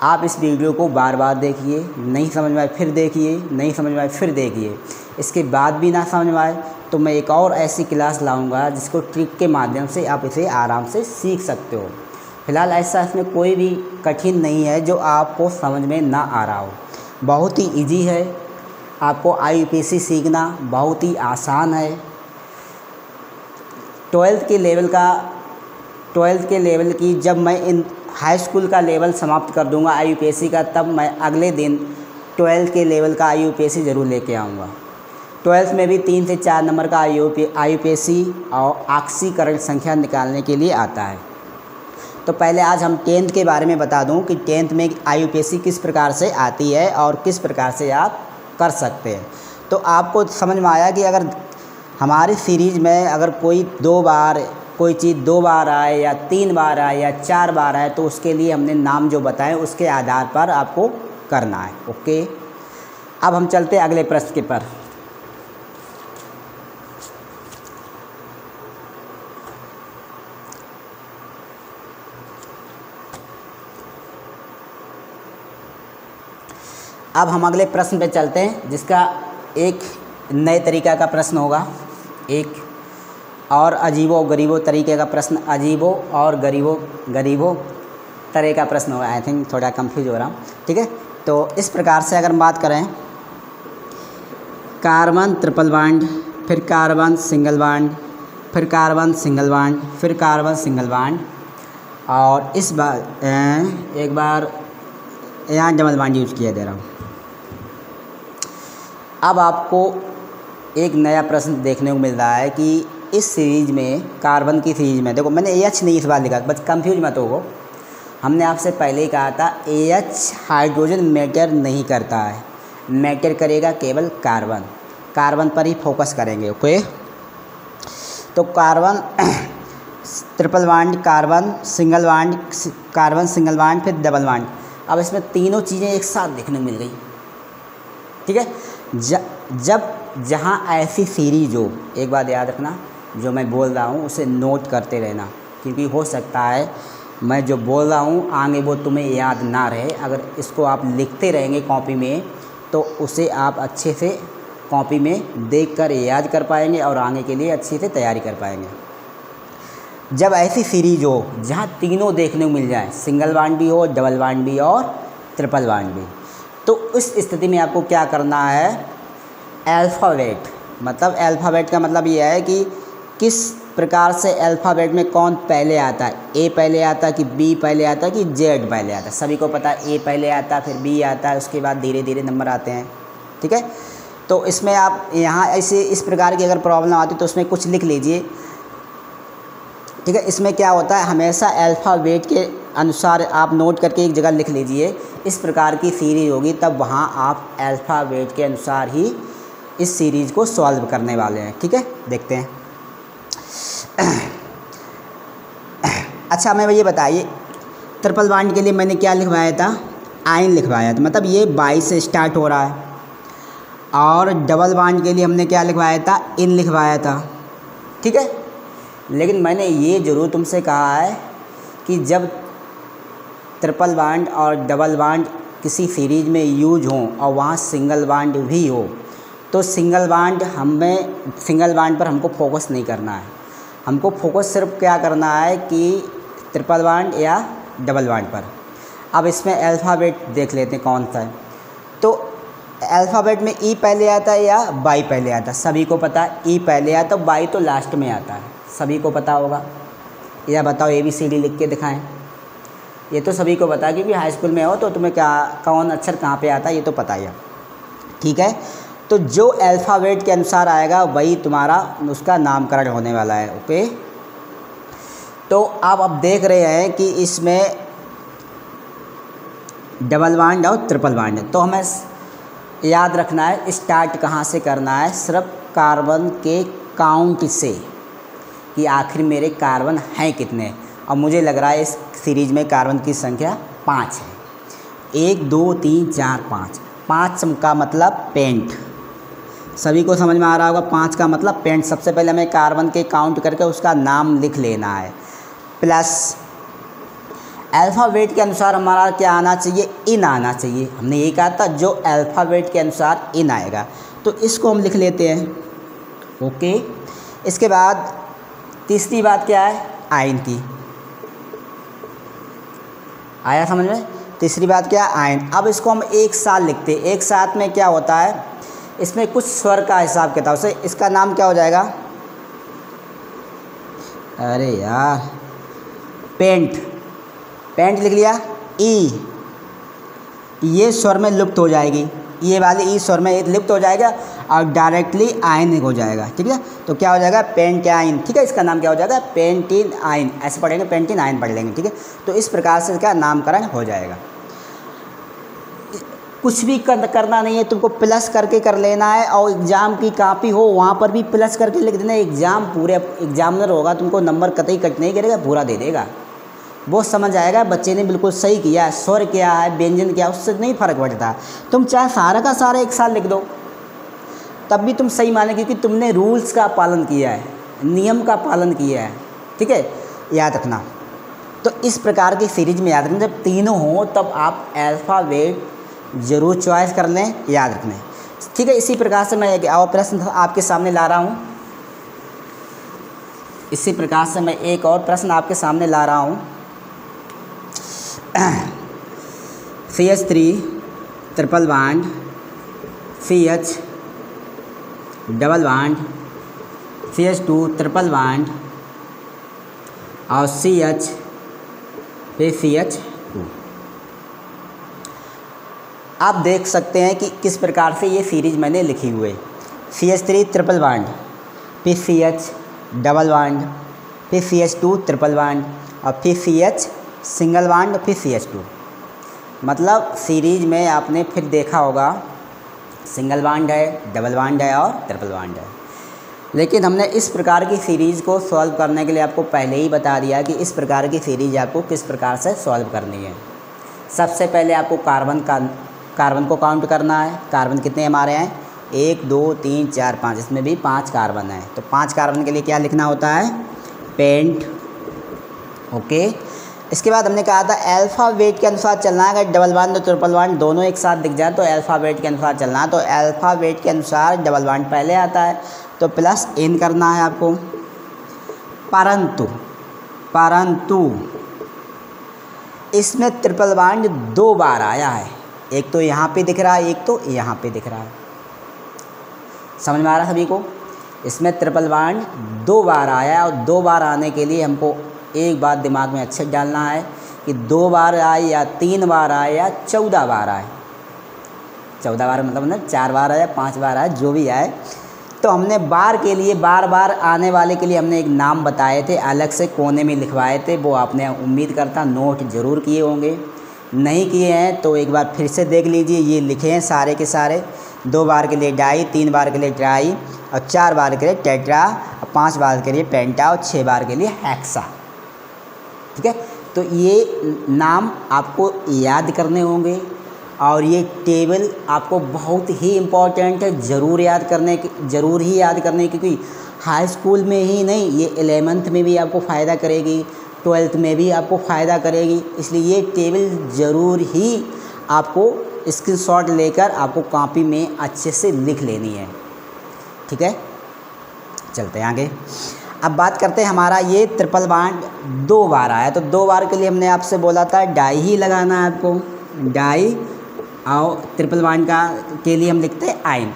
आप इस वीडियो को बार बार देखिए, नहीं समझ में आए फिर देखिए, नहीं समझ में आए फिर देखिए। इसके बाद भी ना समझ में आए तो मैं एक और ऐसी क्लास लाऊंगा जिसको ट्रिक के माध्यम से आप इसे आराम से सीख सकते हो। फ़िलहाल ऐसा इसमें कोई भी कठिन नहीं है जो आपको समझ में ना आ रहा हो, बहुत ही इजी है। आपको IUPAC सीखना बहुत ही आसान है। 12th के लेवल की जब मैं इन हाई स्कूल का लेवल समाप्त कर दूंगा IUPAC का, तब मैं अगले दिन 12th के लेवल का IUPAC ज़रूर लेके आऊँगा। 12th में भी 3 से 4 नंबर का IUPAC और ऑक्सीकरण संख्या निकालने के लिए आता है। तो पहले आज हम 10th के बारे में बता दूं कि 10th में IUPAC किस प्रकार से आती है और किस प्रकार से आप कर सकते हैं। तो आपको समझ में आया कि अगर हमारी सीरीज़ में अगर कोई 2 बार कोई चीज़ 2 बार आए या 3 बार आए या 4 बार आए तो उसके लिए हमने नाम जो बताए उसके आधार पर आपको करना है। ओके, अब हम चलते हैं अगले प्रश्न के पर। अब हम अगले प्रश्न पे चलते हैं, जिसका एक नए तरीका का प्रश्न होगा, एक और अजीबो गरीबो तरीके का प्रश्न, अजीबो और गरीबो तरह का प्रश्न होगा। आई थिंक थोड़ा कंफ्यूज हो रहा हूँ। ठीक है, तो इस प्रकार से अगर हम बात करें, कार्बन ट्रिपल बॉन्ड, फिर कार्बन सिंगल बॉन्ड, फिर कार्बन सिंगल बॉन्ड, फिर कार्बन सिंगल बॉन्ड, और इस बार एक बार यहाँ डबल बॉन्ड यूज किया दे रहा हूँ। अब आपको एक नया प्रश्न देखने को मिल रहा है कि इस सीरीज़ में, कार्बन की सीरीज़ में, देखो मैंने AH नहीं इस बार लिखा, बस कंफ्यूज मत हो। हमने आपसे पहले ही कहा था AH हाइड्रोजन मैटर नहीं करता है, मैटर करेगा केवल कार्बन पर ही फोकस करेंगे। ओके, तो carbon triple bond, carbon single bond, फिर डबल बॉन्ड। अब इसमें तीनों चीज़ें एक साथ देखने को मिल गई। ठीक है, जब जहाँ ऐसी सीरीज हो, एक बात याद रखना, जो मैं बोल रहा हूँ उसे नोट करते रहना, क्योंकि हो सकता है मैं जो बोल रहा हूँ आगे वो तुम्हें याद ना रहे। अगर इसको आप लिखते रहेंगे कॉपी में तो उसे आप अच्छे से कॉपी में देखकर याद कर पाएंगे और आगे के लिए अच्छे से तैयारी कर पाएंगे। जब ऐसी सीरीज हो जहाँ तीनों देखने को मिल जाए, सिंगल बॉन्ड भी हो, डबल बॉन्ड भी और ट्रिपल बॉन्ड भी, तो उस स्थिति में आपको क्या करना है, अल्फ़ाबेट, मतलब अल्फ़ाबेट का मतलब ये है कि किस प्रकार से अल्फ़ाबेट में कौन पहले आता है, A पहले आता है कि B पहले आता है कि Z पहले आता है। सभी को पता है A पहले आता है, फिर B आता है, उसके बाद धीरे धीरे नंबर आते हैं। ठीक है, तो इसमें आप यहाँ ऐसे इस प्रकार की अगर प्रॉब्लम आती तो उसमें कुछ लिख लीजिए। ठीक है, इसमें क्या होता है, हमेशा अल्फ़ाबेट के अनुसार आप नोट करके एक जगह लिख लीजिए। इस प्रकार की सीरीज़ होगी तब वहाँ आप अल्फ़ाबेट के अनुसार ही इस सीरीज़ को सॉल्व करने वाले हैं। ठीक है, देखते हैं। अच्छा, हमें ये बताइए, ट्रिपल बॉन्ड के लिए मैंने क्या लिखवाया था, आयन लिखवाया था, मतलब ये 22 से स्टार्ट हो रहा है। और डबल बॉन्ड के लिए हमने क्या लिखवाया था, इन लिखवाया था। ठीक है, लेकिन मैंने ये ज़रूर तुमसे कहा है कि जब ट्रिपल बॉन्ड और डबल बॉन्ड किसी सीरीज़ में यूज हों और वहाँ सिंगल बॉन्ड भी हो, तो सिंगल बॉन्ड पर हमको फोकस नहीं करना है। हमको फोकस सिर्फ क्या करना है कि ट्रिपल बॉन्ड या डबल बॉन्ड पर। अब इसमें अल्फ़ाबेट देख लेते हैं कौन सा है। तो अल्फ़ाबेट में ई पहले आता है या बाई पहले आता है, सभी को पता है ई पहले आता है, बाई तो लास्ट में आता है, सभी को पता होगा। या बताओ ABCD लिख के दिखाएं, ये तो सभी को पता है क्योंकि हाई स्कूल में हो तो तुम्हें क्या कौन अक्षर कहाँ पे आता है ये तो पता ही है। ठीक है, तो जो अल्फ़ाबेट के अनुसार आएगा वही तुम्हारा उसका नामकरण होने वाला है। ओके, तो आप अब देख रहे हैं कि इसमें डबल बॉन्ड और ट्रिपल बॉन्ड है। तो हमें याद रखना है स्टार्ट कहाँ से करना है, सिर्फ कार्बन के काउंट से कि आखिर मेरे कार्बन हैं कितने। और मुझे लग रहा है इस सीरीज में कार्बन की संख्या 5 है। 1 2 3 4 5। 5 का मतलब पेंट, सभी को समझ में आ रहा होगा। 5 का मतलब पेंट। सबसे पहले हमें कार्बन के काउंट करके उसका नाम लिख लेना है। प्लस अल्फ़ाबेट के अनुसार हमारा क्या आना चाहिए, इन आना चाहिए। हमने ये कहा था जो अल्फ़ाबेट के अनुसार इन आएगा, तो इसको हम लिख लेते हैं। ओके, इसके बाद तीसरी बात क्या है, आयन की। आया समझ में? तीसरी बात क्या है, आयन। अब इसको हम एक साथ लिखते हैं। एक साथ में क्या होता है, इसमें कुछ स्वर का हिसाब किताब से इसका नाम क्या हो जाएगा, अरे यार, पेंट। पेंट लिख लिया। ई, ये स्वर में लुप्त हो जाएगी, ये वाली ई स्वर में लुप्त हो जाएगा और डायरेक्टली आयन हो जाएगा। ठीक है, तो क्या हो जाएगा, पेंटाइन। ठीक है, इसका नाम क्या हो जाएगा, पेंटीन आयन। ऐसे पढ़ेंगे, पेंटीन आयन पढ़ लेंगे। ठीक है, तो इस प्रकार से इसका नामकरण हो जाएगा। कुछ भी करना नहीं है, तुमको प्लस करके कर लेना है। और एग्ज़ाम की कॉपी हो वहाँ पर भी प्लस करके लिख देना। एग्ज़ाम पूरे एग्जामिनर होगा, तुमको नंबर कतई कट नहीं करेगा, पूरा दे देगा। वो समझ आएगा बच्चे ने बिल्कुल सही किया है। स्वर क्या है, व्यंजन क्या है, उससे नहीं फ़र्क पड़ता। तुम चाहे सारा का सारा एक साल लिख दो तब भी तुम सही माने, क्योंकि तुमने रूल्स का पालन किया है, नियम का पालन किया है। ठीक है, याद रखना। तो इस प्रकार की सीरीज में याद रखना, जब तीनों हों तब आप अल्फ़ाबेट ज़रूर चॉइस कर लें, याद रखना। ठीक है, इसी प्रकार से मैं एक और प्रश्न आपके सामने ला रहा हूँ। इसी प्रकार से मैं एक और प्रश्न आपके सामने ला रहा हूँ। CH3 triple bond, CH double bond, CH2 triple bond और CH फिर CH2। आप देख सकते हैं कि किस प्रकार से ये सीरीज मैंने लिखी हुई है। CH3 ट्रिपल बॉन्ड, फिर CH डबल बॉन्ड, फिर CH2 ट्रिपल बॉन्ड और फिर CH सिंगल बॉन्ड, फिर CH2। मतलब सीरीज में आपने फिर देखा होगा सिंगल बॉन्ड है, डबल बॉन्ड है और ट्रिपल बॉन्ड है। लेकिन हमने इस प्रकार की सीरीज़ को सॉल्व करने के लिए आपको पहले ही बता दिया कि इस प्रकार की सीरीज आपको किस प्रकार से सॉल्व करनी है। सबसे पहले आपको कार्बन को काउंट करना है। कार्बन कितने हमारे हैं, 1 2 3 4 5, इसमें भी 5 कार्बन है। तो 5 कार्बन के लिए क्या लिखना होता है, पेंट। ओके, इसके बाद हमने कहा था अल्फ़ाबेट के अनुसार चलना है। अगर डबल बॉन्ड और ट्रिपल बॉन्ड दोनों एक साथ दिख जाए तो अल्फ़ाबेट के अनुसार चलना है। तो अल्फ़ाबेट के अनुसार डबल बॉन्ड पहले आता है, तो प्लस इन करना है आपको। परंतु इसमें ट्रिपल बॉन्ड 2 बार आया है। एक तो यहाँ पे दिख रहा है, एक तो यहाँ पे दिख रहा है। समझ में आ रहा है सभी को? इसमें ट्रिपल बॉन्ड 2 बार आया है और 2 बार आने के लिए हमको एक बात दिमाग में अच्छे डालना है कि 2 बार आए या 3 बार आए या 14 बार आए। 14 बार मतलब 4 बार आए, 5 बार आए, जो भी आए। तो हमने बार के लिए, बार बार आने वाले के लिए हमने एक नाम बताए थे, अलग से कोने में लिखवाए थे। वो आपने उम्मीद करता नोट ज़रूर किए होंगे। नहीं किए हैं तो एक बार फिर से देख लीजिए। ये लिखे हैं सारे के सारे। 2 बार के लिए डाई, 3 बार के लिए ट्राई और 4 बार के लिए टेट्रा और 5 बार के लिए पेंटा और 6 बार के लिए हेक्सा। ठीक है, तो ये नाम आपको याद करने होंगे और ये टेबल आपको बहुत ही इम्पोर्टेंट है, ज़रूर ही याद करने क्योंकि हाई स्कूल में ही नहीं, ये 11th में भी आपको फ़ायदा करेगी, 12th में भी आपको फ़ायदा करेगी। इसलिए ये टेबल ज़रूर ही आपको स्क्रीनशॉट लेकर आपको कॉपी में अच्छे से लिख लेनी है। ठीक है, चलते हैं आगे। अब बात करते हैं, हमारा ये ट्रिपल बॉन्ड 2 बार आया, तो 2 बार के लिए हमने आपसे बोला था डाई ही लगाना है आपको। डाई और ट्रिपल बॉन्ड के लिए हम लिखते हैं आयन,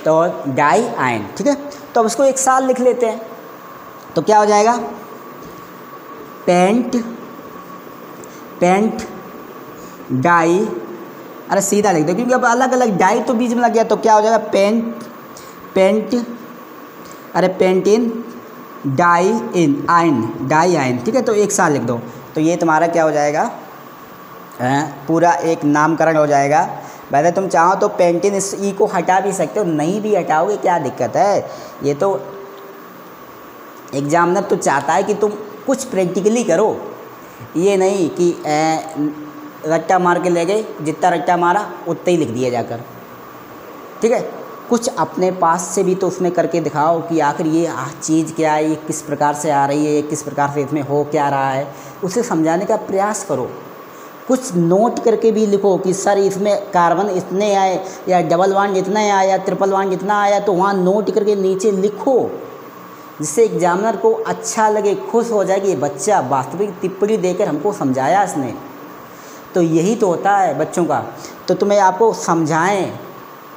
तो डाई आयन। ठीक है, तो अब इसको एक साथ लिख लेते हैं। तो क्या हो जाएगा, पेंट डाई, अरे सीधा लिख दो क्योंकि अब अलग अलग डाई तो बीच में लग गया। तो क्या हो जाएगा, पेंट, अरे पेंटिन डाई आयन, ठीक है। तो एक साथ लिख दो, तो ये तुम्हारा क्या हो जाएगा, पूरा एक नामकरण हो जाएगा। वैसे तुम चाहो तो पेंटिन इस ई को हटा भी सकते हो, नहीं भी हटाओगे क्या दिक्कत है। ये तो एग्जामिनर तो चाहता है कि तुम कुछ प्रैक्टिकली करो, ये नहीं कि रट्टा मार के ले गए, जितना रट्टा मारा उतना ही लिख दिया जाकर, ठीक है। कुछ अपने पास से भी तो उसमें करके दिखाओ कि आखिर ये चीज़ क्या है, ये किस प्रकार से आ रही है, ये किस प्रकार से इसमें हो क्या रहा है, उसे समझाने का प्रयास करो। कुछ नोट करके भी लिखो कि सर इसमें कार्बन इतने आए, या डबल बॉन्ड इतना आया, या ट्रिपल बॉन्ड इतना आया, तो वहाँ नोट करके नीचे लिखो, जिससे एग्जामिनर को अच्छा लगे, खुश हो जाए कि ये बच्चा वास्तविक टिप्पणी देकर हमको समझाया इसने। तो यही तो होता है बच्चों का। तो तुम्हें आपको समझाएं,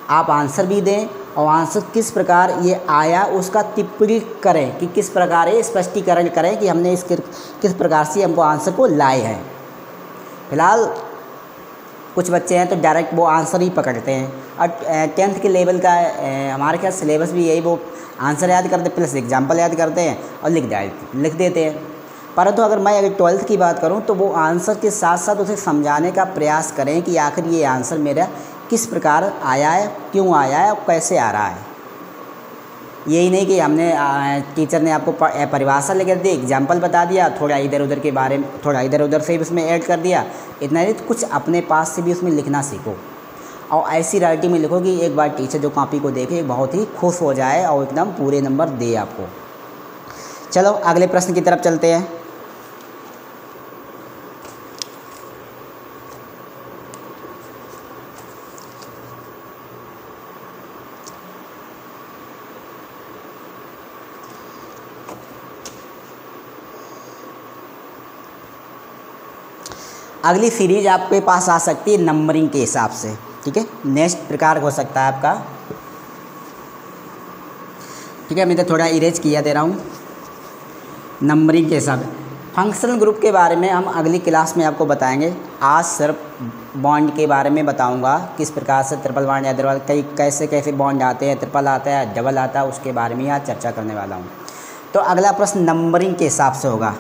आप आंसर भी दें, और आंसर किस प्रकार ये आया उसका टिप्पणी करें कि किस प्रकार ये स्पष्टीकरण करें कि हमने इस किस प्रकार से हमको आंसर को लाए हैं। फिलहाल कुछ बच्चे हैं तो डायरेक्ट वो आंसर ही पकड़ते हैं, और 10th के लेवल का हमारे ख्याल सिलेबस भी यही, वो आंसर याद करते प्लस एग्जाम्पल याद करते हैं और लिख देते हैं। परंतु अगर मैं 12th की बात करूं तो वो आंसर के साथ साथ उसे समझाने का प्रयास करें कि आखिर ये आंसर मेरा किस प्रकार आया है, क्यों आया है और कैसे आ रहा है। यही नहीं कि हमने टीचर ने आपको परिभाषा लेकर दी, एग्जाम्पल बता दिया, थोड़ा इधर उधर के बारे में, थोड़ा इधर उधर से भी उसमें ऐड कर दिया, इतना नहीं, तो कुछ अपने पास से भी उसमें लिखना सीखो। और ऐसी राइटिंग में लिखो कि एक बार टीचर जो कॉपी को देखे बहुत ही खुश हो जाए और एकदम पूरे नंबर दे आपको। चलो अगले प्रश्न की तरफ चलते हैं। अगली सीरीज आपके पास आ सकती है नंबरिंग के हिसाब से, ठीक है। नेक्स्ट प्रकार हो सकता है आपका, ठीक है। मैं तो थोड़ा इरेज किया दे रहा हूँ नंबरिंग के हिसाब। फंक्शनल ग्रुप के बारे में हम अगली क्लास में आपको बताएंगे। आज सिर्फ बॉन्ड के बारे में बताऊंगा, किस प्रकार से ट्रिपल बॉन्ड या डबल, कई कैसे कैसे बॉन्ड आते हैं, ट्रिपल आता है, डबल आता है, उसके बारे में आज चर्चा करने वाला हूँ। तो अगला प्रश्न नंबरिंग के हिसाब से होगा,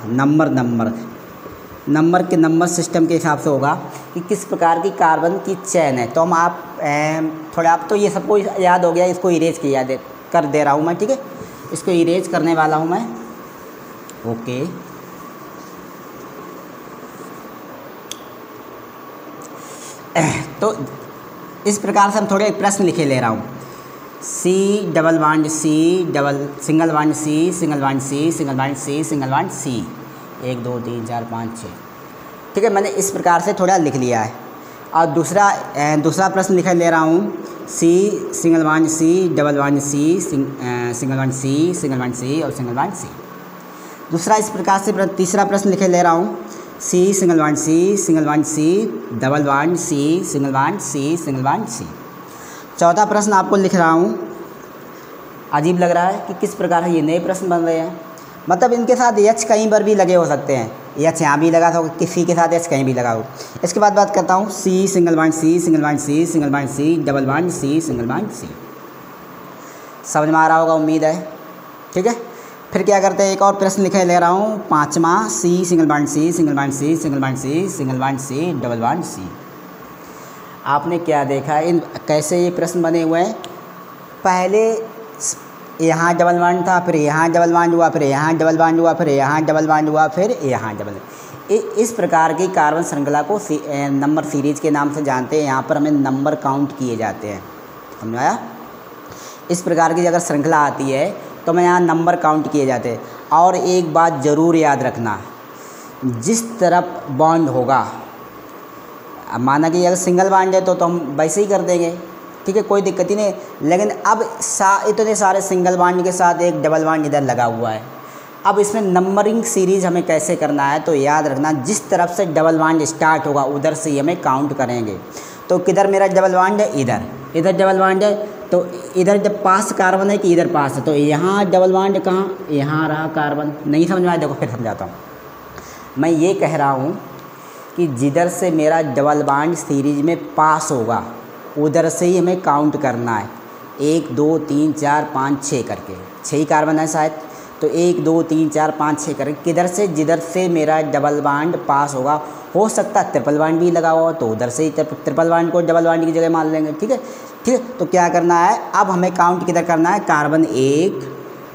नंबर के नंबर सिस्टम के हिसाब से होगा कि किस प्रकार की कार्बन की चेन है। तो हम थोड़ा आप तो ये सबको याद हो गया, इसको इरेज कर दे रहा हूँ मैं, ठीक है। इसको इरेज करने वाला हूँ मैं, ओके। तो इस प्रकार से हम थोड़े प्रश्न लिखे ले रहा हूँ। C double bond C, double single bond C, single bond C, single bond C, single bond C, 1 2 3 4 5 6, ठीक है। मैंने इस प्रकार से थोड़ा लिख लिया है। और दूसरा प्रश्न लिख ले रहा हूँ, C single bond C, double bond C, single bond C, single bond C और सिंगल बॉन्ड सी। दूसरा इस प्रकार से तीसरा प्रश्न लिख ले रहा हूँ, C single bond C, single bond C, double bond C, single bond C, single bond C. चौथा प्रश्न आपको लिख रहा हूँ, अजीब लग रहा है कि किस प्रकार है, ये नए प्रश्न बन रहे हैं, मतलब इनके साथ एच कहीं पर भी लगे हो सकते हैं, एच यहाँ भी लगा था, किसी के साथ एच कहीं भी लगा हो। इसके बाद बात करता हूँ C single bond C, single bond C, single bond C, double bond C, single bond C. समझ में आ रहा होगा उम्मीद है, ठीक है। फिर क्या करते हैं, एक और प्रश्न लिखे ले रहा हूँ, पाँचवा, C single bond C, single bond C, single bond C, single bond C, double bond C. आपने क्या देखा, इन कैसे ये प्रश्न बने हुए हैं, पहले यहाँ डबल बॉन्ड था, फिर यहाँ डबल बॉन्ड हुआ, फिर यहाँ डबल बॉन्ड हुआ, फिर यहाँ डबल बॉन्ड हुआ, फिर यहाँ डबल। इस प्रकार की कार्बन श्रृंखला को नंबर सीरीज के नाम से जानते हैं। यहाँ पर हमें नंबर काउंट किए जाते हैं, समझ आया। इस प्रकार की अगर श्रृंखला आती है तो मैं यहाँ नंबर काउंट किए जाते हैं। और एक बात ज़रूर याद रखना, जिस तरफ बॉन्ड होगा, माना कि अगर सिंगल बॉन्ड है तो हम वैसे ही कर देंगे, ठीक है, कोई दिक्कत ही नहीं। लेकिन अब इतने सारे सिंगल बॉन्ड के साथ एक डबल बॉन्ड इधर लगा हुआ है। अब इसमें नंबरिंग सीरीज हमें कैसे करना है, तो याद रखना, जिस तरफ से डबल बॉन्ड स्टार्ट होगा उधर से ही हमें काउंट करेंगे। तो किधर मेरा डबल बॉन्ड है, इधर डबल बॉन्ड है, तो इधर जब पास कार्बन है कि इधर पास है, तो यहाँ डबल बॉन्ड कहाँ, यहाँ रहा कार्बन। नहीं समझ में आया, देखो फिर समझाता हूँ। मैं ये कह रहा हूँ कि जिधर से मेरा डबल बॉन्ड सीरीज में पास होगा उधर से ही हमें काउंट करना है, 1 2 3 4 5 6 करके, 6 ही कार्बन है शायद। तो 1 2 3 4 5 6 करें, किधर से, जिधर से मेरा डबल बॉन्ड पास होगा। हो सकता है ट्रिपल बॉन्ड भी लगा हुआ तो उधर से ही ट्रिपल बॉन्ड को डबल बॉन्ड की जगह मान लेंगे। ठीक है, ठीक है। तो क्या करना है, अब हमें काउंट किधर करना है, कार्बन 1,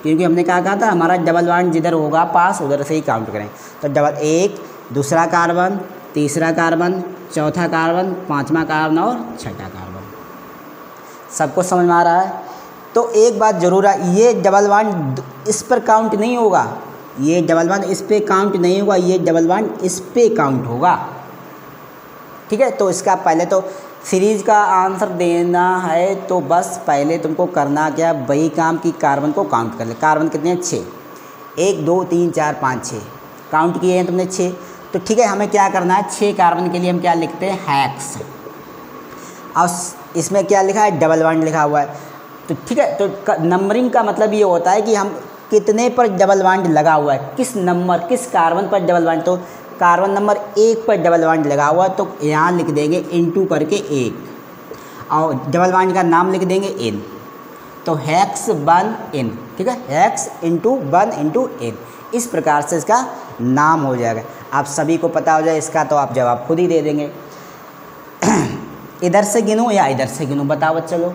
क्योंकि हमने क्या कहा था हमारा डबल बॉन्ड जिधर होगा पास उधर से ही काउंट करें। तो डबल 1, दूसरा कार्बन, तीसरा कार्बन, चौथा कार्बन, पाँचवा कार्बन और छठा कार्बन। सबको समझ में आ रहा है। तो एक बात ज़रूर है, ये डबल बॉन्ड इस पर काउंट नहीं होगा, ये डबल बॉन्ड इस पे काउंट नहीं होगा, ये डबल बॉन्ड इस पे काउंट होगा। ठीक है, तो इसका पहले तो सीरीज का आंसर देना है, तो बस पहले तुमको करना क्या, वही काम कि कार्बन को काउंट कर ले। कार्बन कितने हैं, 6, 1 2 3 4 5 6 काउंट किए हैं तुमने 6। तो ठीक है, हमें क्या करना है, 6 कार्बन के लिए हम क्या लिखते हैं, हैक्स। और इसमें क्या लिखा है, डबल बॉन्ड लिखा हुआ है। तो ठीक है, तो नंबरिंग का मतलब ये होता है कि हम कितने पर डबल बॉन्ड लगा हुआ है, किस नंबर, किस कार्बन पर डबल बॉन्ड। तो कार्बन नंबर 1 पर डबल बॉन्ड लगा हुआ है, तो यहाँ लिख देंगे इनटू करके 1, और डबल बॉन्ड का नाम लिख देंगे n। तो हेक्स 1n, ठीक है, हेक्स इंटू 1 इंटू n, इस प्रकार से इसका नाम हो जाएगा। आप सभी को पता हो जाए इसका, तो आप जवाब खुद ही दे देंगे। इधर से गिनूँ या इधर से गिनूँ, बताओ बच्चों लोग।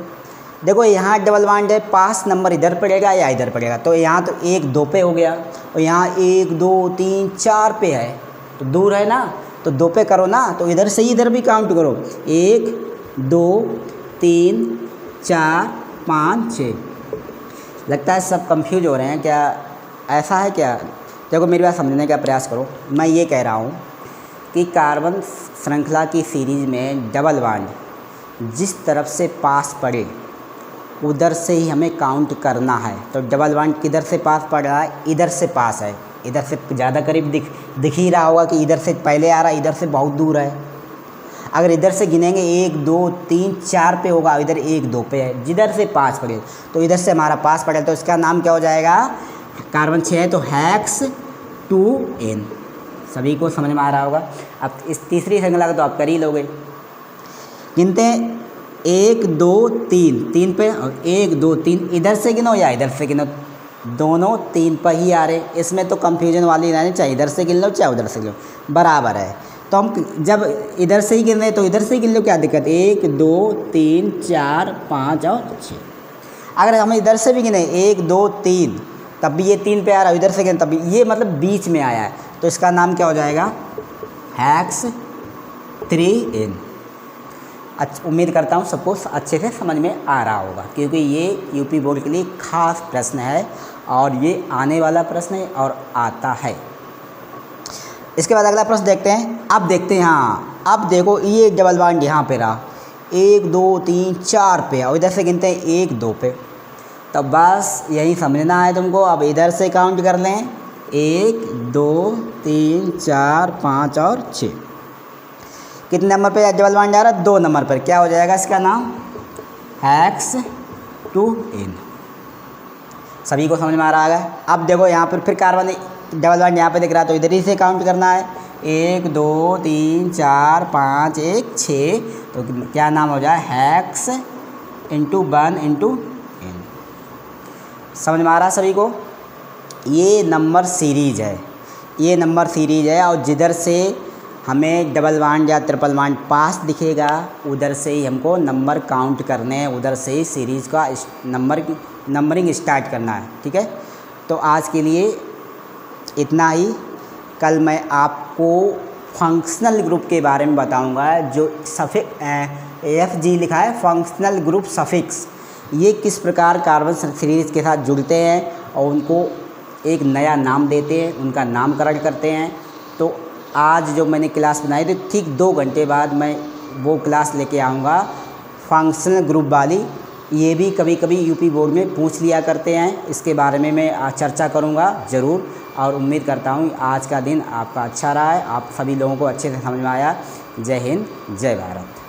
देखो यहाँ डबल बॉन्ड है, पास नंबर इधर पड़ेगा या इधर पड़ेगा। तो यहाँ तो 1 2 पे हो गया, और यहाँ 1 2 3 4 पे है, तो दूर है ना, तो 2 पे करो ना, तो इधर से ही इधर भी काउंट करो, 1 2 3 4 5 6। लगता है सब कंफ्यूज हो रहे हैं क्या, ऐसा है क्या? देखो मेरी बात समझने का प्रयास करो। मैं ये कह रहा हूँ कि कार्बन श्रृंखला की सीरीज़ में डबल बॉन्ड जिस तरफ से पास पड़े उधर से ही हमें काउंट करना है। तो डबल बॉन्ड किधर से पास पड़ रहा है, इधर से पास है, इधर से ज़्यादा करीब दिख ही रहा होगा कि इधर से पहले आ रहा है, इधर से बहुत दूर है। अगर इधर से गिनेंगे 1 2 3 4 पे होगा, इधर 1 2 पे है, जिधर से पास पड़े, तो इधर से हमारा पास पड़े, तो इसका नाम क्या हो जाएगा, कार्बन 6 है तो हैक्स 2n। सभी को समझ में आ रहा होगा। अब इस तीसरी श्रृंखला का तो आप कर ही लोगे। गिनते 1 2 3 3 पे, और 1 2 3 इधर से गिनो या इधर से गिनो, दोनों 3 पर ही आ रहे। इसमें तो कंफ्यूजन वाली रहनी चाहिए, इधर से गिन लो चाहे उधर से गिन लो, बराबर है। तो हम जब इधर से ही गिन रहे तो इधर से ही गिन लो, क्या दिक्कत, 1 2 3 4 5 और 6। अगर हम इधर से भी गिने 1 2 3, तब भी ये 3 पे आ रहा है, इधर से गिने तब भी ये मतलब बीच में आया है, तो इसका नाम क्या हो जाएगा, हैक्स 3n। उम्मीद करता हूँ सबको अच्छे से समझ में आ रहा होगा, क्योंकि ये यूपी बोर्ड के लिए खास प्रश्न है और ये आने वाला प्रश्न है और आता है। इसके बाद अगला प्रश्न देखते हैं। अब देखते हैं, हाँ अब देखो ये डबल बॉन्ड यहाँ पे रहा, 1 2 3 4 पे, और इधर से गिनते हैं 1 2 पे। तो बस यही समझना है तुमको। अब इधर से काउंट कर लें, 1 2 3 4 5 और 6। कितने नंबर पे डबल बॉन्ड आ रहा है, 2 नंबर पर। क्या हो जाएगा इसका नाम, हैक्स 2n। सभी को समझ में आ रहा है। अब देखो यहाँ पर फिर कार्बन डबल बॉन्ड यहाँ पे दिख रहा है, तो इधर ही से काउंट करना है, 1 2 3 4 5 1 6। तो क्या नाम हो जाए, हैक्स इंटू 1 इंटू n। समझ में आ रहा है सभी को। ये नंबर सीरीज है, ये नंबर सीरीज है, और जिधर से हमें डबल बॉन्ड या ट्रिपल बॉन्ड पास दिखेगा उधर से ही हमको नंबर काउंट करने हैं, उधर से ही सीरीज़ का नंबरिंग स्टार्ट करना है। ठीक है, तो आज के लिए इतना ही। कल मैं आपको फंक्शनल ग्रुप के बारे में बताऊंगा, जो FG लिखा है, फंक्शनल ग्रुप सफिक्स, ये किस प्रकार कार्बन सीरीज़ के साथ जुड़ते हैं और उनको एक नया नाम देते हैं, उनका नामकरण करते हैं। तो आज जो मैंने क्लास बनाई थी, ठीक 2 घंटे बाद मैं वो क्लास लेके आऊँगा फंक्शनल ग्रुप वाली। ये भी कभी कभी यूपी बोर्ड में पूछ लिया करते हैं, इसके बारे में मैं चर्चा करूँगा ज़रूर। और उम्मीद करता हूँ आज का दिन आपका अच्छा रहा है, आप सभी लोगों को अच्छे से समझ में आया। जय हिंद, जय भारत।